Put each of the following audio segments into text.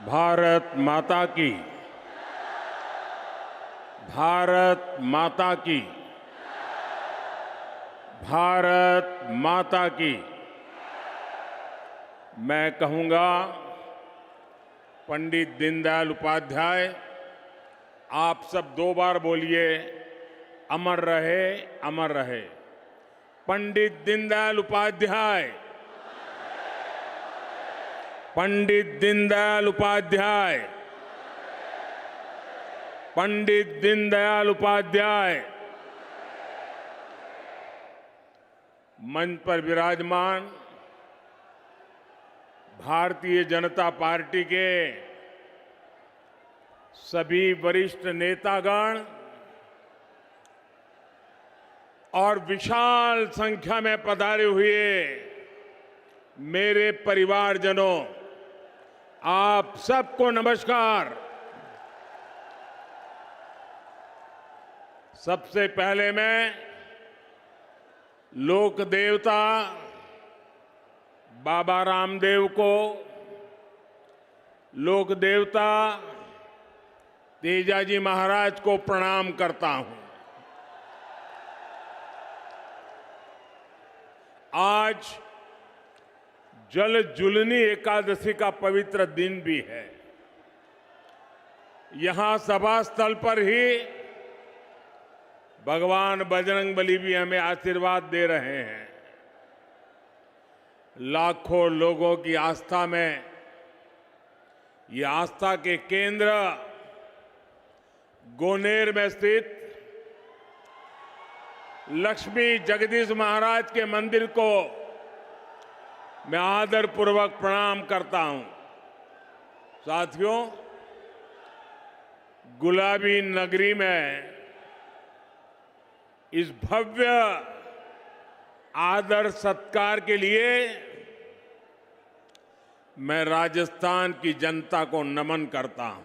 भारत माता की। भारत माता की। भारत माता की। मैं कहूंगा, पंडित दीनदयाल उपाध्याय, आप सब 2 बार बोलिए, अमर रहे, अमर रहे। पंडित दीनदयाल उपाध्याय, पंडित दीनदयाल उपाध्याय, पंडित दीनदयाल उपाध्याय। मंच पर विराजमान भारतीय जनता पार्टी के सभी वरिष्ठ नेतागण और विशाल संख्या में पधारे हुए मेरे परिवारजनों, आप सबको नमस्कार। सबसे पहले मैं लोक देवता बाबा रामदेव को, लोक देवता तेजाजी महाराज को प्रणाम करता हूं। आज जल जुलनी एकादशी का पवित्र दिन भी है। यहां सभा स्थल पर ही भगवान बजरंगबली भी हमें आशीर्वाद दे रहे हैं। लाखों लोगों की आस्था में ये आस्था के केंद्र गोनेर में स्थित लक्ष्मी जगदीश महाराज के मंदिर को मैं आदरपूर्वक प्रणाम करता हूं। साथियों, गुलाबी नगरी में इस भव्य आदर सत्कार के लिए मैं राजस्थान की जनता को नमन करता हूं।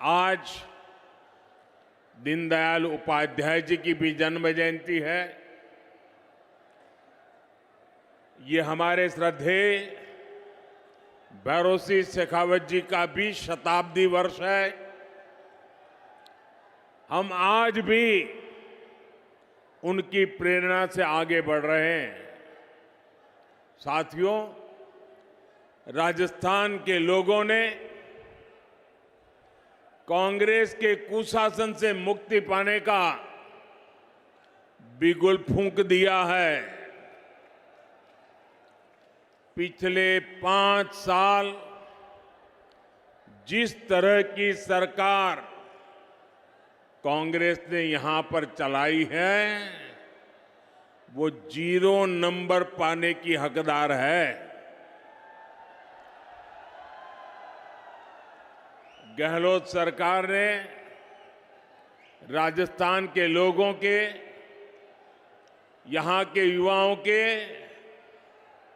आज दीनदयाल उपाध्याय जी की भी जन्म जयंती है। ये हमारे श्रद्धेय भैरों सिंह शेखावत जी का भी शताब्दी वर्ष है। हम आज भी उनकी प्रेरणा से आगे बढ़ रहे हैं। साथियों, राजस्थान के लोगों ने कांग्रेस के कुशासन से मुक्ति पाने का बिगुल फूंक दिया है। पिछले 5 साल जिस तरह की सरकार कांग्रेस ने यहां पर चलाई है, वो 0 नंबर पाने की हकदार है। गहलोत सरकार ने राजस्थान के लोगों के, यहां के युवाओं के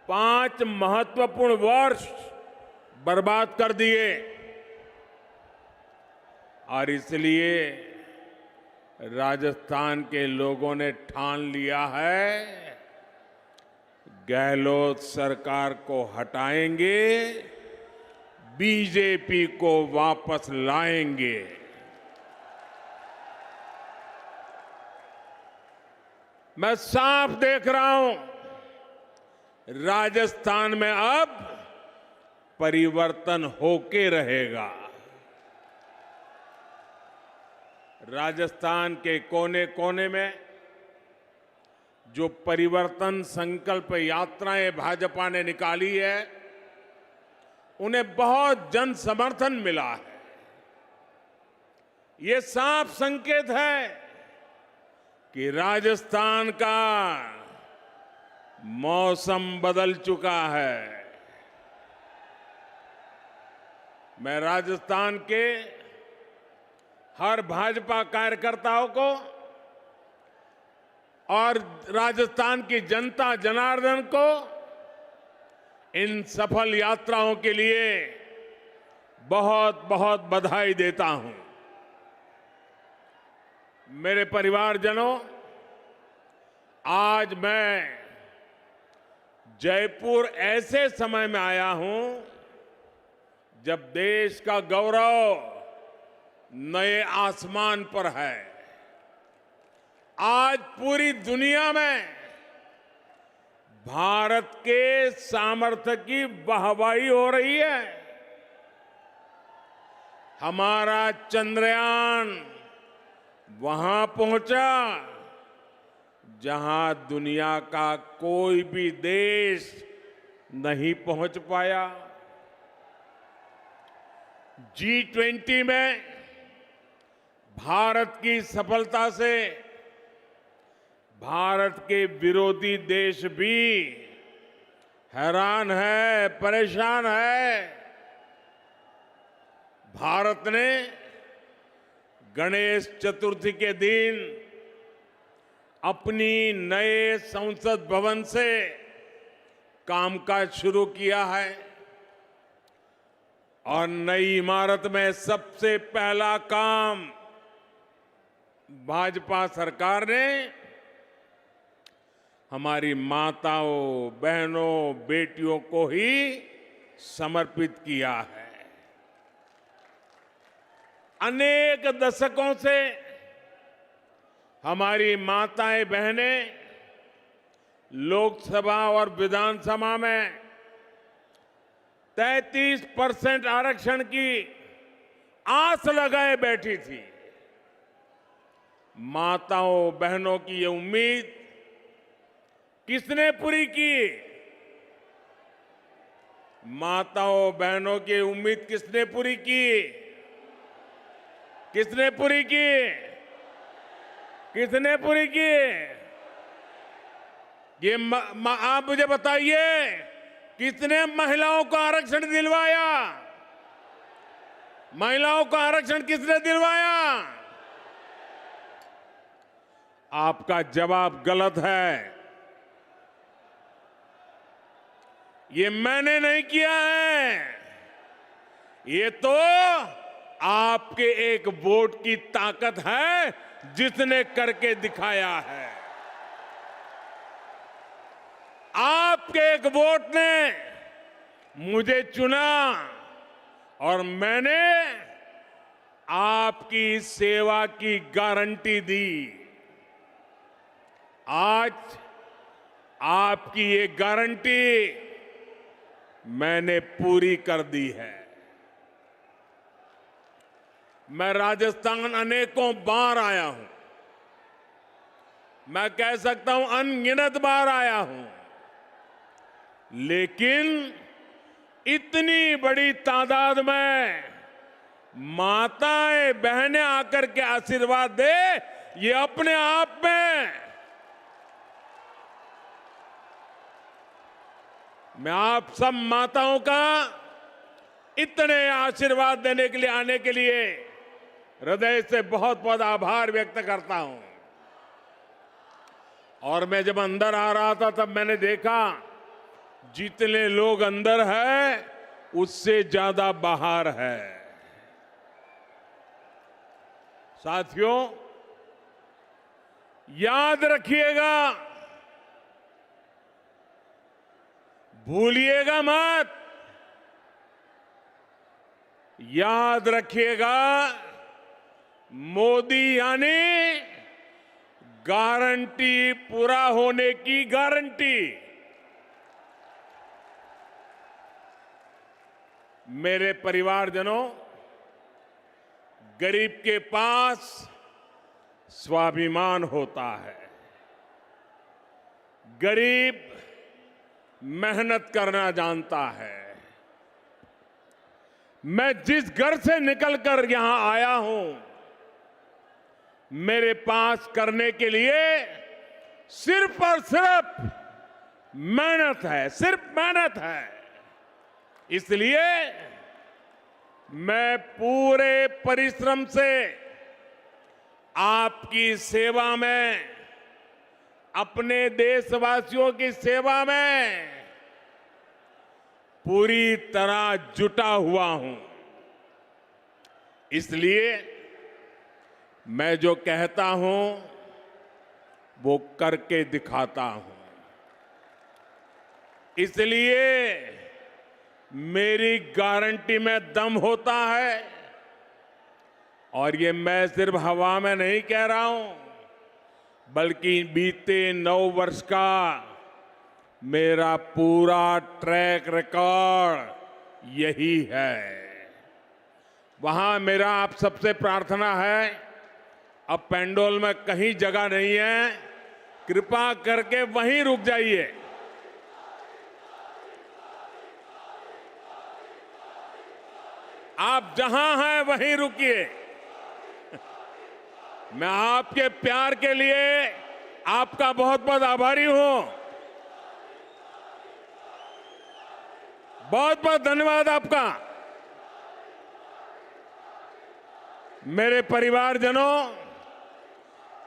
5 महत्वपूर्ण वर्ष बर्बाद कर दिए और इसलिए राजस्थान के लोगों ने ठान लिया है, गहलोत सरकार को हटाएंगे, बीजेपी को वापस लाएंगे। मैं साफ देख रहा हूं, राजस्थान में अब परिवर्तन होके रहेगा। राजस्थान के कोने कोने में जो परिवर्तन संकल्प यात्राएं भाजपा ने निकाली है, उन्हें बहुत जन समर्थन मिला है। ये साफ संकेत है कि राजस्थान का मौसम बदल चुका है। मैं राजस्थान के हर भाजपा कार्यकर्ताओं को और राजस्थान की जनता जनार्दन को इन सफल यात्राओं के लिए बहुत बहुत बधाई देता हूं। मेरे परिवारजनों, आज मैं जयपुर ऐसे समय में आया हूं जब देश का गौरव नए आसमान पर है। आज पूरी दुनिया में भारत के सामर्थ्य की वाहवाही हो रही है। हमारा चंद्रयान वहां पहुंचा जहां दुनिया का कोई भी देश नहीं पहुंच पाया। G20 में भारत की सफलता से भारत के विरोधी देश भी हैरान है, परेशान है। भारत ने गणेश चतुर्थी के दिन अपनी नए संसद भवन से कामकाज शुरू किया है और नई इमारत में सबसे पहला काम भाजपा सरकार ने हमारी माताओं, बहनों, बेटियों को ही समर्पित किया है। अनेक दशकों से हमारी माताएं, बहनें लोकसभा और विधानसभा में 33% आरक्षण की आस लगाए बैठी थी। माताओं, बहनों की ये उम्मीद किसने पूरी की? माताओं, बहनों की उम्मीद किसने पूरी की? किसने पूरी की? किसने पूरी की? ये आप मुझे बताइए, किसने महिलाओं को आरक्षण दिलवाया? महिलाओं को आरक्षण किसने दिलवाया? आपका जवाब गलत है। ये मैंने नहीं किया है, ये तो आपके एक वोट की ताकत है जिसने करके दिखाया है। आपके एक वोट ने मुझे चुना और मैंने आपकी सेवा की गारंटी दी। आज आपकी ये गारंटी मैंने पूरी कर दी है। मैं राजस्थान अनेकों बार आया हूं, मैं कह सकता हूं अनगिनत बार आया हूं, लेकिन इतनी बड़ी तादाद में माताएं, बहनें आकर के आशीर्वाद दे, ये अपने आप में मैं आप सब माताओं का इतने आशीर्वाद देने के लिए, आने के लिए हृदय से बहुत बहुत आभार व्यक्त करता हूं। और मैं जब अंदर आ रहा था तब मैंने देखा जितने लोग अंदर हैं उससे ज्यादा बाहर है। साथियों, याद रखिएगा, भूलिएगा मत, याद रखिएगा, मोदी यानी गारंटी पूरा होने की गारंटी। मेरे परिवारजनों, गरीब के पास स्वाभिमान होता है। गरीब मेहनत करना जानता है। मैं जिस घर से निकलकर यहां आया हूं, मेरे पास करने के लिए सिर्फ और सिर्फ मेहनत है, सिर्फ मेहनत है। इसलिए मैं पूरे परिश्रम से आपकी सेवा में, अपने देशवासियों की सेवा में पूरी तरह जुटा हुआ हूं। इसलिए मैं जो कहता हूं वो करके दिखाता हूं। इसलिए मेरी गारंटी में दम होता है और ये मैं सिर्फ हवा में नहीं कह रहा हूं बल्कि बीते 9 वर्ष का मेरा पूरा ट्रैक रिकॉर्ड यही है। वहां मेरा आप सबसे प्रार्थना है, अब पेंडोल में कहीं जगह नहीं है, कृपा करके वहीं रुक जाइए। आप जहां हैं वहीं रुकिए। मैं आपके प्यार के लिए आपका बहुत बहुत आभारी हूं। बहुत बहुत धन्यवाद आपका। मेरे परिवारजनों,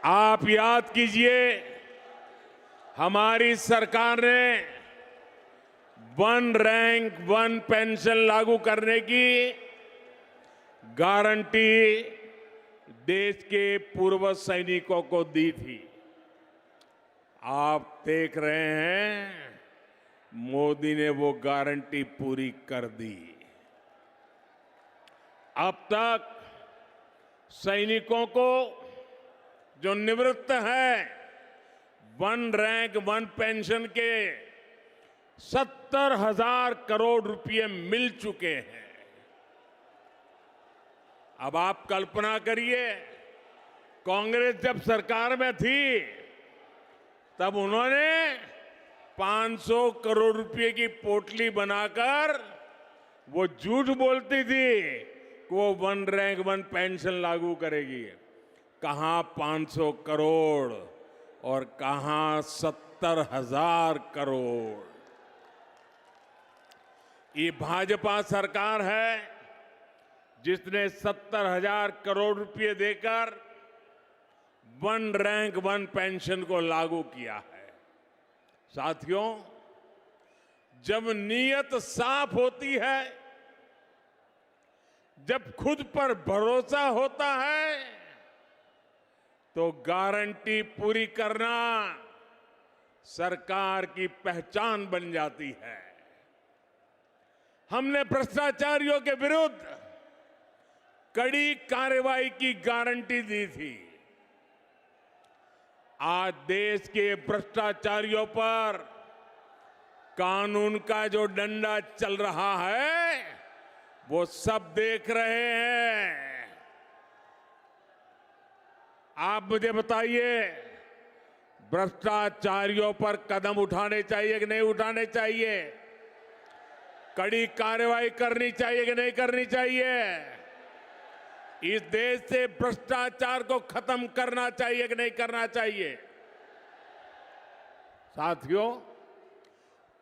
आप याद कीजिए, हमारी सरकार ने 1 रैंक 1 पेंशन लागू करने की गारंटी देश के पूर्व सैनिकों को दी थी। आप देख रहे हैं, मोदी ने वो गारंटी पूरी कर दी। अब तक सैनिकों को जो निवृत्त है 1 रैंक 1 पेंशन के 70,000 करोड़ रुपए मिल चुके हैं। अब आप कल्पना करिए, कांग्रेस जब सरकार में थी तब उन्होंने 500 करोड़ रुपए की पोटली बनाकर वो झूठ बोलती थी कि वो 1 रैंक 1 पेंशन लागू करेगी। कहां 500 करोड़ और कहां 70,000 करोड़। ये भाजपा सरकार है जिसने 70,000 करोड़ रुपए देकर 1 रैंक 1 पेंशन को लागू किया है। साथियों, जब नीयत साफ होती है, जब खुद पर भरोसा होता है, तो गारंटी पूरी करना सरकार की पहचान बन जाती है। हमने भ्रष्टाचारियों के विरुद्ध कड़ी कार्रवाई की गारंटी दी थी। आज देश के भ्रष्टाचारियों पर कानून का जो डंडा चल रहा है, वो सब देख रहे हैं। आप मुझे बताइए, भ्रष्टाचारियों पर कदम उठाने चाहिए कि नहीं उठाने चाहिए? कड़ी कार्रवाई करनी चाहिए कि नहीं करनी चाहिए? इस देश से भ्रष्टाचार को खत्म करना चाहिए कि नहीं करना चाहिए? साथियों,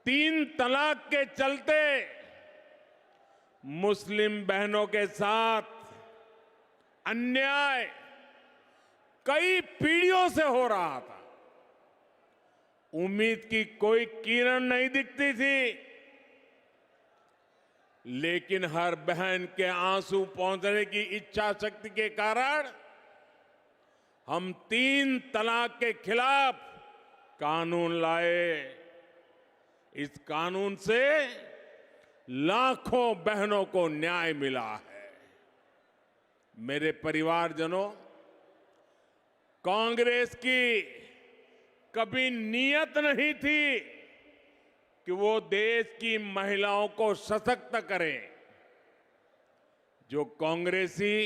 3 तलाक के चलते मुस्लिम बहनों के साथ अन्याय कई पीढ़ियों से हो रहा था। उम्मीद की कोई किरण नहीं दिखती थी, लेकिन हर बहन के आंसू पहुंचने की इच्छा शक्ति के कारण हम 3 तलाक के खिलाफ कानून लाए। इस कानून से लाखों बहनों को न्याय मिला है। मेरे परिवारजनों, कांग्रेस की कभी नीयत नहीं थी कि वो देश की महिलाओं को सशक्त करे। जो कांग्रेसी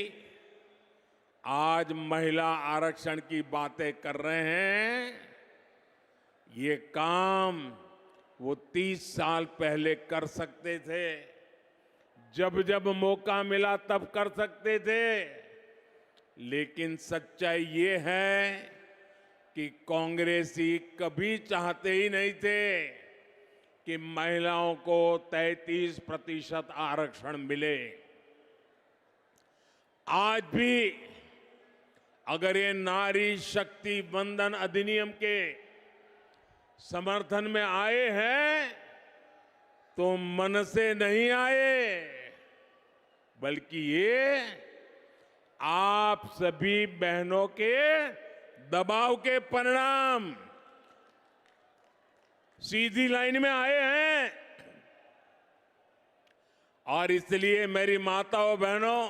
आज महिला आरक्षण की बातें कर रहे हैं, ये काम वो 30 साल पहले कर सकते थे। जब जब मौका मिला तब कर सकते थे। लेकिन सच्चाई ये है कि कांग्रेसी कभी चाहते ही नहीं थे कि महिलाओं को 33% आरक्षण मिले। आज भी अगर ये नारी शक्ति वंदन अधिनियम के समर्थन में आए हैं तो मन से नहीं आए, बल्कि ये आप सभी बहनों के दबाव के परिणाम। सीधी लाइन में आए हैं। और इसलिए मेरी माताओं बहनों,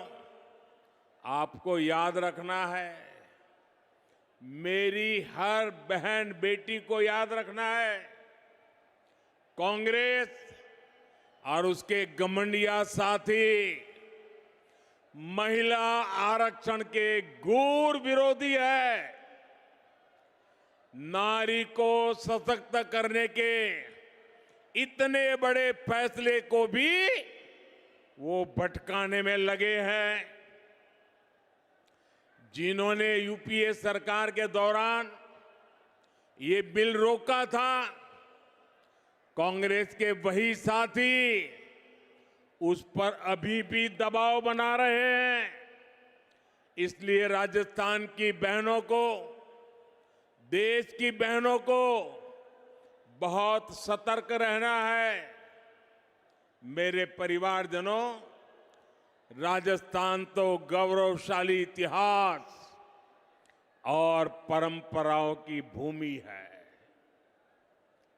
आपको याद रखना है, मेरी हर बहन बेटी को याद रखना है, कांग्रेस और उसके घमंडिया साथी महिला आरक्षण के घोर विरोधी है। नारी को सशक्त करने के इतने बड़े फैसले को भी वो भटकाने में लगे हैं। जिन्होंने यूपीए सरकार के दौरान ये बिल रोका था, कांग्रेस के वही साथी उस पर अभी भी दबाव बना रहे हैं। इसलिए राजस्थान की बहनों को, देश की बहनों को बहुत सतर्क रहना है। मेरे परिवारजनों, राजस्थान तो गौरवशाली इतिहास और परंपराओं की भूमि है।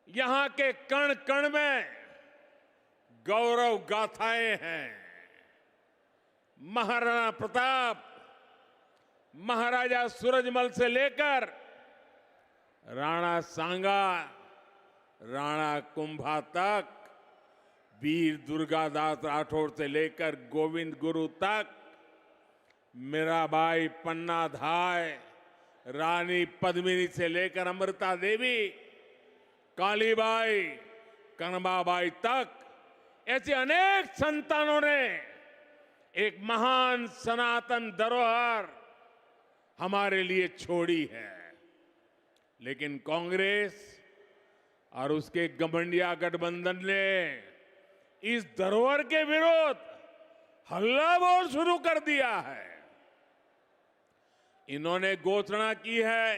यहां के कण कण में गौरव गाथाएं हैं। महाराणा प्रताप, महाराजा सूरजमल से लेकर राणा सांगा, राणा कुंभा तक, वीर दुर्गादास राठौर से लेकर गोविंद गुरु तक, मीराबाई, पन्ना धाय, रानी पद्मिनी से लेकर अमृता देवी, कालीबाई, कनबाबाई तक, ऐसे अनेक संतानों ने एक महान सनातन धरोहर हमारे लिए छोड़ी है। लेकिन कांग्रेस और उसके घमंडिया गठबंधन ने इस धरोहर के विरोध हल्ला बोल शुरू कर दिया है। इन्होंने घोषणा की है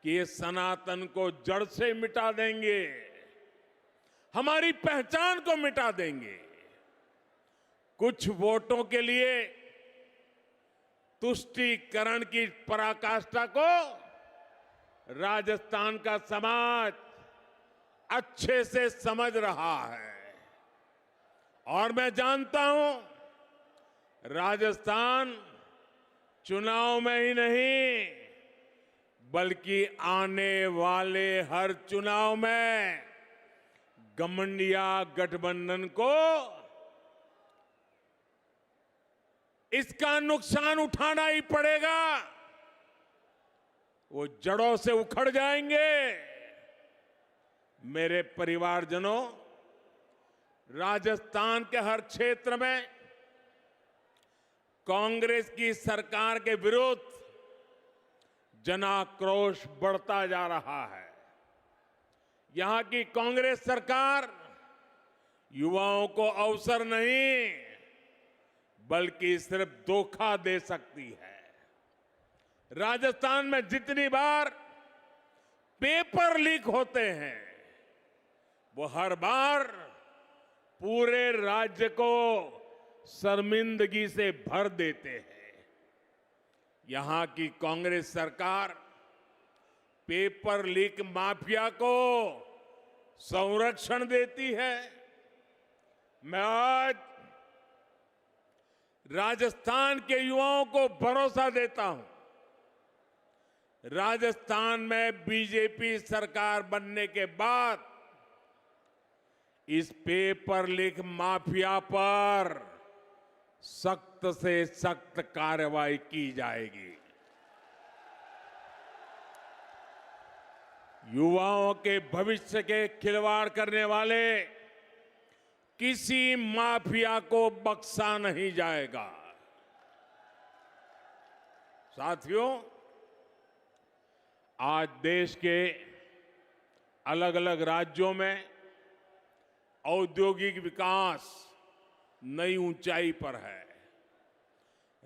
कि ये सनातन को जड़ से मिटा देंगे, हमारी पहचान को मिटा देंगे। कुछ वोटों के लिए तुष्टीकरण की पराकाष्ठा को राजस्थान का समाज अच्छे से समझ रहा है। और मैं जानता हूं, राजस्थान चुनाव में ही नहीं, बल्कि आने वाले हर चुनाव में घमंडिया गठबंधन को इसका नुकसान उठाना ही पड़ेगा। वो जड़ों से उखड़ जाएंगे। मेरे परिवारजनों, राजस्थान के हर क्षेत्र में कांग्रेस की सरकार के विरुद्ध जनाक्रोश बढ़ता जा रहा है। यहां की कांग्रेस सरकार युवाओं को अवसर नहीं, बल्कि सिर्फ धोखा दे सकती है। राजस्थान में जितनी बार पेपर लीक होते हैं, वो हर बार पूरे राज्य को शर्मिंदगी से भर देते हैं। यहां की कांग्रेस सरकार पेपर लीक माफिया को संरक्षण देती है। मैं आज राजस्थान के युवाओं को भरोसा देता हूं, राजस्थान में बीजेपी सरकार बनने के बाद इस पेपर लीक माफिया पर सख्त से सख्त कार्रवाई की जाएगी। युवाओं के भविष्य के खिलवाड़ करने वाले किसी माफिया को बख्शा नहीं जाएगा। साथियों, आज देश के अलग अलग राज्यों में औद्योगिक विकास नई ऊंचाई पर है।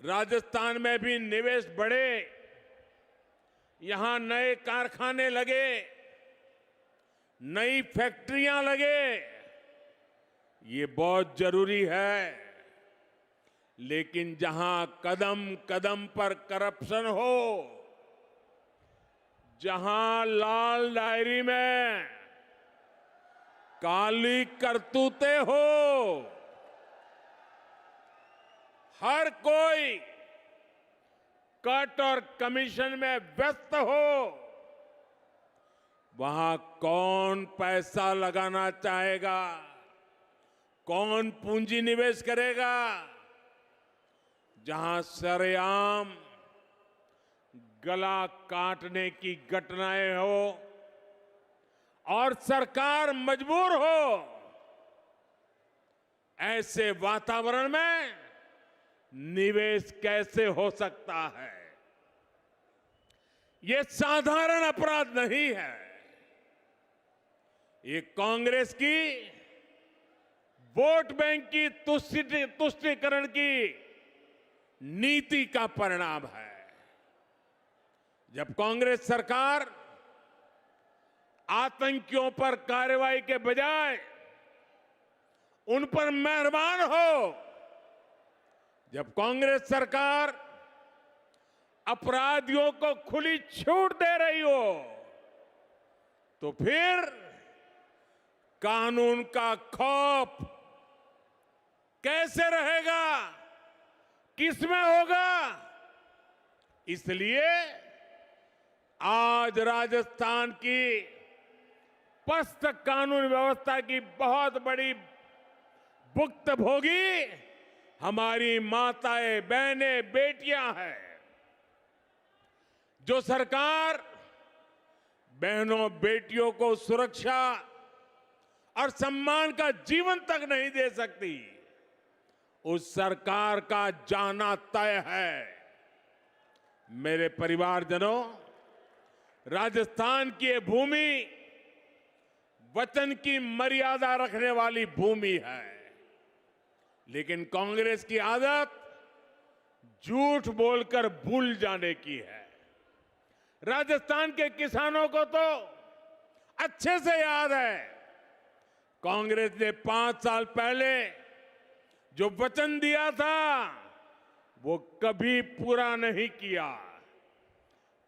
राजस्थान में भी निवेश बढ़े, यहां नए कारखाने लगे, नई फैक्ट्रियां लगे, ये बहुत जरूरी है। लेकिन जहां कदम कदम पर करप्शन हो, जहां लाल डायरी में काली करतूते हो, हर कोई कट और कमीशन में व्यस्त हो, वहां कौन पैसा लगाना चाहेगा, कौन पूंजी निवेश करेगा? जहां सरेआम गला काटने की घटनाएं हो और सरकार मजबूर हो, ऐसे वातावरण में निवेश कैसे हो सकता है? ये साधारण अपराध नहीं है, ये कांग्रेस की वोट बैंक की तुष्टीकरण की नीति का परिणाम है। जब कांग्रेस सरकार आतंकियों पर कार्रवाई के बजाय उन पर मेहरबान हो, जब कांग्रेस सरकार अपराधियों को खुली छूट दे रही हो, तो फिर कानून का खौफ कैसे रहेगा, किसमें होगा? इसलिए आज राजस्थान की पस्त कानून व्यवस्था की बहुत बड़ी भुक्तभोगी हमारी माताएं, बहनें, बेटियां हैं। जो सरकार बहनों बेटियों को सुरक्षा और सम्मान का जीवन तक नहीं दे सकती, उस सरकार का जाना तय है। मेरे परिवारजनों, राजस्थान की ये भूमि वचन की मर्यादा रखने वाली भूमि है, लेकिन कांग्रेस की आदत झूठ बोलकर भूल जाने की है। राजस्थान के किसानों को तो अच्छे से याद है, कांग्रेस ने 5 साल पहले जो वचन दिया था वो कभी पूरा नहीं किया।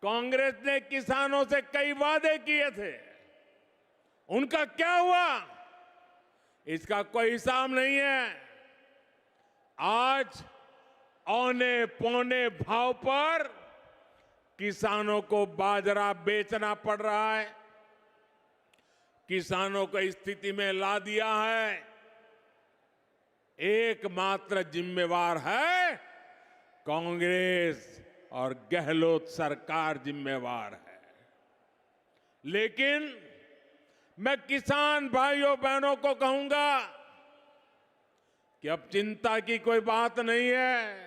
कांग्रेस ने किसानों से कई वादे किए थे, उनका क्या हुआ इसका कोई हिसाब नहीं है। आज औने पौने भाव पर किसानों को बाजरा बेचना पड़ रहा है, किसानों को इस स्थिति में ला दिया है। एकमात्र जिम्मेवार है कांग्रेस और गहलोत सरकार जिम्मेवार है। लेकिन मैं किसान भाइयों बहनों को कहूंगा कि अब चिंता की कोई बात नहीं है।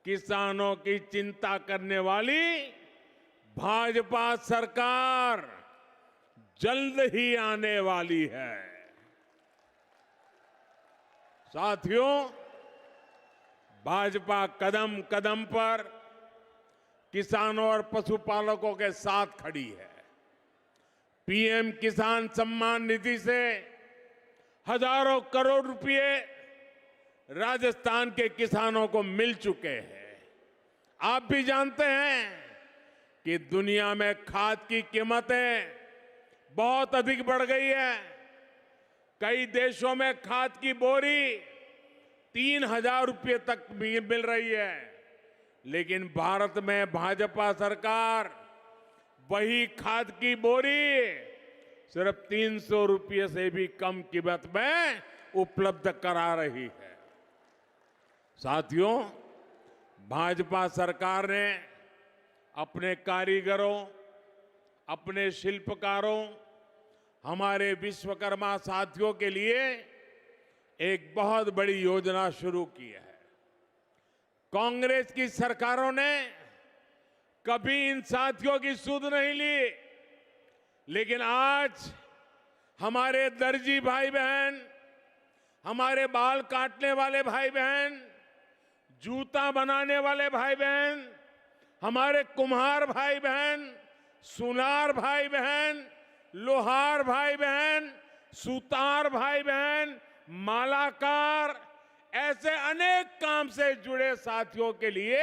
किसानों की चिंता करने वाली भाजपा सरकार जल्द ही आने वाली है। साथियों, भाजपा कदम कदम पर किसानों और पशुपालकों के साथ खड़ी है। पीएम किसान सम्मान निधि से हजारों करोड़ रुपए राजस्थान के किसानों को मिल चुके हैं। आप भी जानते हैं कि दुनिया में खाद की कीमतें बहुत अधिक बढ़ गई है। कई देशों में खाद की बोरी 3,000 रुपये तक मिल रही है, लेकिन भारत में भाजपा सरकार वही खाद की बोरी सिर्फ 300 रुपये से भी कम कीमत में उपलब्ध करा रही है। साथियों, भाजपा सरकार ने अपने कारीगरों, अपने शिल्पकारों, हमारे विश्वकर्मा साथियों के लिए एक बहुत बड़ी योजना शुरू की है। कांग्रेस की सरकारों ने कभी इन साथियों की सुध नहीं ली, लेकिन आज हमारे दर्जी भाई बहन, हमारे बाल काटने वाले भाई बहन, जूता बनाने वाले भाई बहन, हमारे कुम्हार भाई बहन, सुनार भाई बहन, लोहार भाई बहन, सुतार भाई बहन, मालाकार, ऐसे अनेक काम से जुड़े साथियों के लिए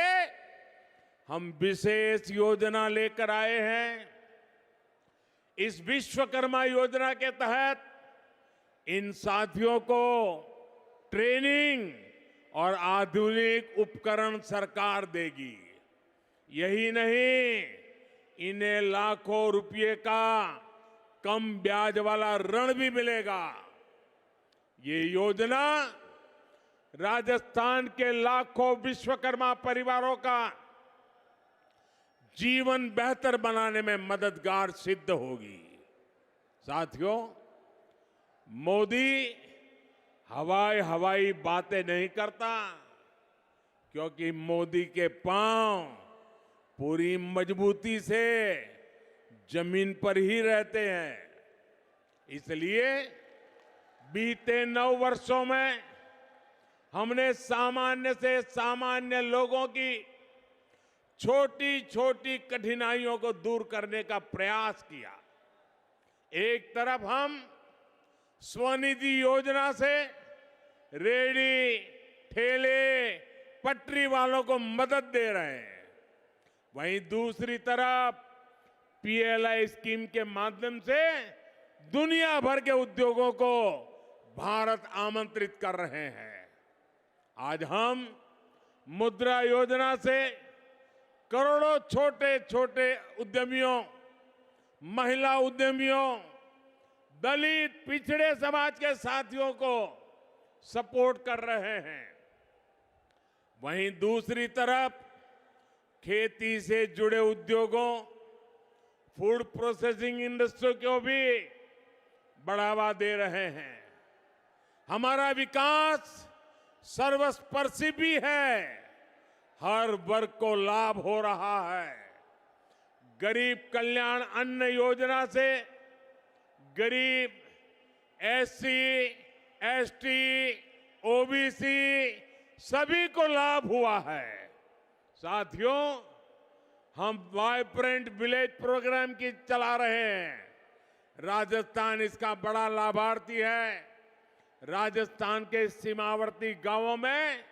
हम विशेष योजना लेकर आए हैं। इस विश्वकर्मा योजना के तहत इन साथियों को ट्रेनिंग और आधुनिक उपकरण सरकार देगी। यही नहीं, इन्हें लाखों रुपए का कम ब्याज वाला ऋण भी मिलेगा। ये योजना राजस्थान के लाखों विश्वकर्मा परिवारों का जीवन बेहतर बनाने में मददगार सिद्ध होगी। साथियों, मोदी हवाई बातें नहीं करता, क्योंकि मोदी के पांव पूरी मजबूती से जमीन पर ही रहते हैं। इसलिए बीते 9 वर्षों में हमने सामान्य से सामान्य लोगों की छोटी छोटी कठिनाइयों को दूर करने का प्रयास किया। एक तरफ हम स्वनिधि योजना से रेहड़ी, ठेले, पटरी वालों को मदद दे रहे हैं, वहीं दूसरी तरफ पीएलआई स्कीम के माध्यम से दुनिया भर के उद्योगों को भारत आमंत्रित कर रहे हैं। आज हम मुद्रा योजना से करोड़ों छोटे छोटे उद्यमियों, महिला उद्यमियों, दलित पिछड़े समाज के साथियों को सपोर्ट कर रहे हैं। वहीं दूसरी तरफ खेती से जुड़े उद्योगों, फूड प्रोसेसिंग इंडस्ट्री को भी बढ़ावा दे रहे हैं। हमारा विकास सर्वस्पर्शी भी है, हर वर्ग को लाभ हो रहा है। गरीब कल्याण अन्न योजना से गरीब, एससी, एसटी, ओबीसी सभी को लाभ हुआ है। साथियों, हम वाइब्रेंट विलेज प्रोग्राम की चला रहे हैं। राजस्थान इसका बड़ा लाभार्थी है। राजस्थान के सीमावर्ती गांवों में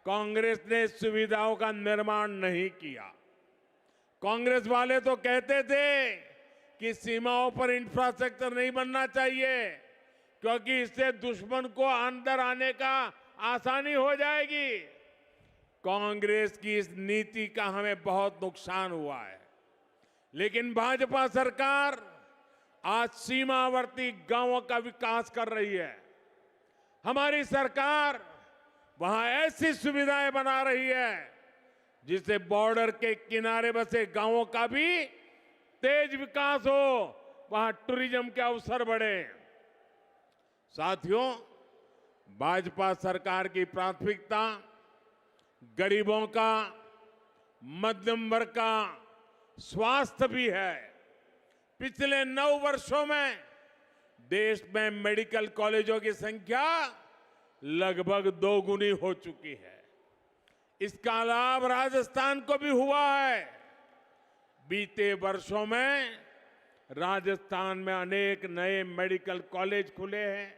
कांग्रेस ने सुविधाओं का निर्माण नहीं किया। कांग्रेस वाले तो कहते थे कि सीमाओं पर इंफ्रास्ट्रक्चर नहीं बनना चाहिए, क्योंकि इससे दुश्मन को अंदर आने का आसानी हो जाएगी। कांग्रेस की इस नीति का हमें बहुत नुकसान हुआ है। लेकिन भाजपा सरकार आज सीमावर्ती गांवों का विकास कर रही है। हमारी सरकार वहां ऐसी सुविधाएं बना रही है जिससे बॉर्डर के किनारे बसे गांवों का भी तेज विकास हो, वहां टूरिज्म के अवसर बढ़े। साथियों, भाजपा सरकार की प्राथमिकता गरीबों का, मध्यम वर्ग का स्वास्थ्य भी है। पिछले 9 वर्षों में देश में मेडिकल कॉलेजों की संख्या लगभग 2 गुनी हो चुकी है। इसका लाभ राजस्थान को भी हुआ है। बीते वर्षों में राजस्थान में अनेक नए मेडिकल कॉलेज खुले हैं।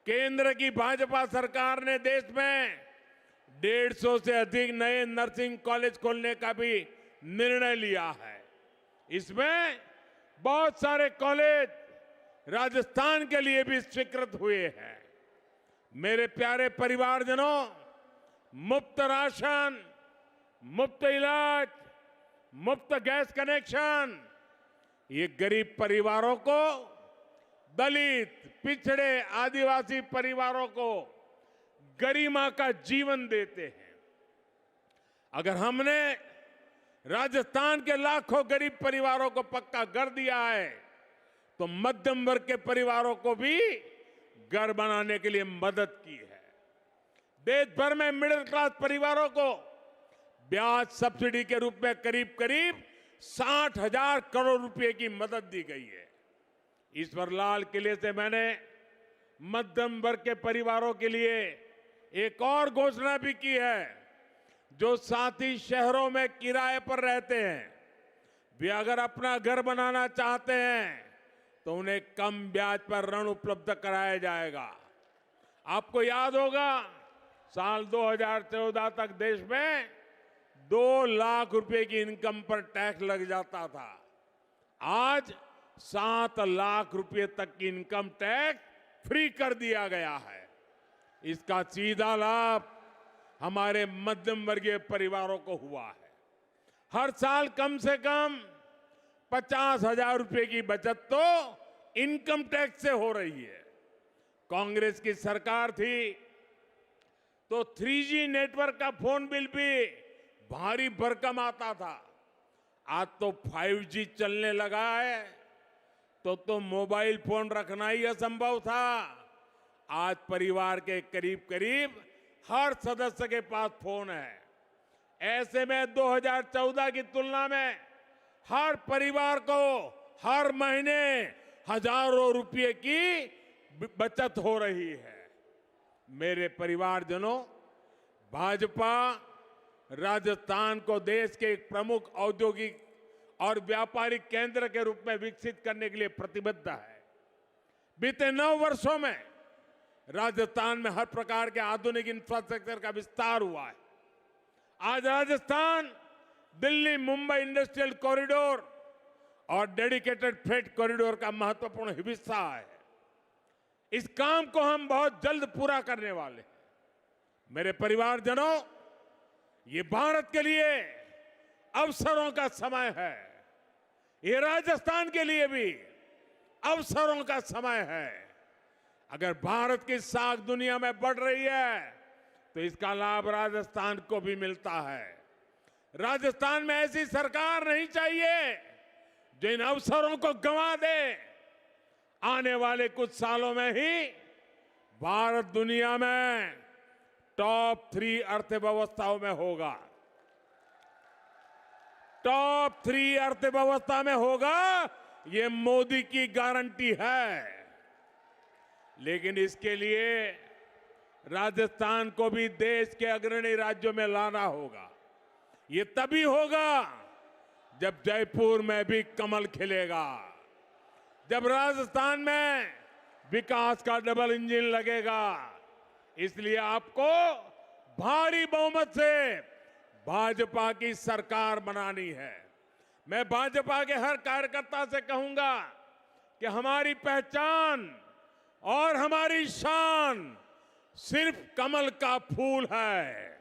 केंद्र की भाजपा सरकार ने देश में 150 से अधिक नए नर्सिंग कॉलेज खोलने का भी निर्णय लिया है। इसमें बहुत सारे कॉलेज राजस्थान के लिए भी स्वीकृत हुए हैं। मेरे प्यारे परिवारजनों, मुफ्त राशन, मुफ्त इलाज, मुफ्त गैस कनेक्शन, ये गरीब परिवारों को, दलित, पिछड़े, आदिवासी परिवारों को गरिमा का जीवन देते हैं। अगर हमने राजस्थान के लाखों गरीब परिवारों को पक्का घर दिया है, तो मध्यम वर्ग के परिवारों को भी घर बनाने के लिए मदद की है। देश भर में मिडिल क्लास परिवारों को ब्याज सब्सिडी के रूप में करीब करीब 60,000 करोड़ रुपए की मदद दी गई है। ईश्वर लाल किले से मैंने मध्यम वर्ग के परिवारों के लिए एक और घोषणा भी की है। जो साथी शहरों में किराए पर रहते हैं, वे अगर अपना घर बनाना चाहते हैं तो उन्हें कम ब्याज पर ऋण उपलब्ध कराया जाएगा। आपको याद होगा, साल 2014 तक देश में 2 लाख रुपए की इनकम पर टैक्स लग जाता था। आज 7 लाख रुपए तक की इनकम टैक्स फ्री कर दिया गया है। इसका सीधा लाभ हमारे मध्यम वर्गीय परिवारों को हुआ है। हर साल कम से कम 50,000 रुपए की बचत तो इनकम टैक्स से हो रही है। कांग्रेस की सरकार थी तो 3G नेटवर्क का फोन बिल भी भारी भरकम आता था। आज तो 5G चलने लगा है तो मोबाइल फोन रखना ही असंभव था। आज परिवार के करीब करीब हर सदस्य के पास फोन है। ऐसे में 2014 की तुलना में हर परिवार को हर महीने हजारों रुपए की बचत हो रही है। मेरे परिवारजनों, भाजपा राजस्थान को देश के एक प्रमुख औद्योगिक और व्यापारिक केंद्र के रूप में विकसित करने के लिए प्रतिबद्ध है। बीते 9 वर्षों में राजस्थान में हर प्रकार के आधुनिक इंफ्रास्ट्रक्चर का विस्तार हुआ है। आज राजस्थान दिल्ली मुंबई इंडस्ट्रियल कॉरिडोर और डेडिकेटेड फ्रेट कॉरिडोर का महत्वपूर्ण हिस्सा है। इस काम को हम बहुत जल्द पूरा करने वाले हैं। मेरे परिवारजनों, ये भारत के लिए अवसरों का समय है। ये राजस्थान के लिए भी अवसरों का समय है। अगर भारत की साख दुनिया में बढ़ रही है तो इसका लाभ राजस्थान को भी मिलता है। राजस्थान में ऐसी सरकार नहीं चाहिए जो इन अवसरों को गंवा दे। आने वाले कुछ सालों में ही भारत दुनिया में टॉप 3 अर्थव्यवस्थाओं में होगा। टॉप 3 अर्थव्यवस्था में होगा, ये मोदी की गारंटी है। लेकिन इसके लिए राजस्थान को भी देश के अग्रणी राज्यों में लाना होगा। ये तभी होगा जब जयपुर में भी कमल खिलेगा, जब राजस्थान में विकास का डबल इंजन लगेगा। इसलिए आपको भारी बहुमत से भाजपा की सरकार बनानी है। मैं भाजपा के हर कार्यकर्ता से कहूंगा कि हमारी पहचान और हमारी शान सिर्फ कमल का फूल है।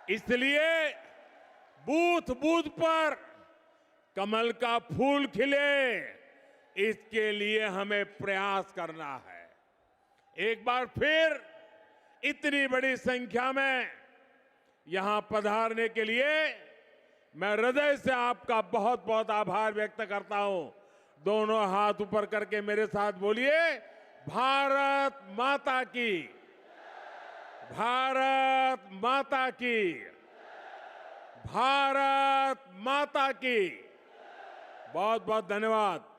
इसलिए बूथ बूथ पर कमल का फूल खिले, इसके लिए हमें प्रयास करना है। एक बार फिर इतनी बड़ी संख्या में यहां पधारने के लिए मैं हृदय से आपका बहुत बहुत आभार व्यक्त करता हूं। दोनों हाथ ऊपर करके मेरे साथ बोलिए, भारत माता की, भारत माता की, भारत माता की। बहुत बहुत धन्यवाद।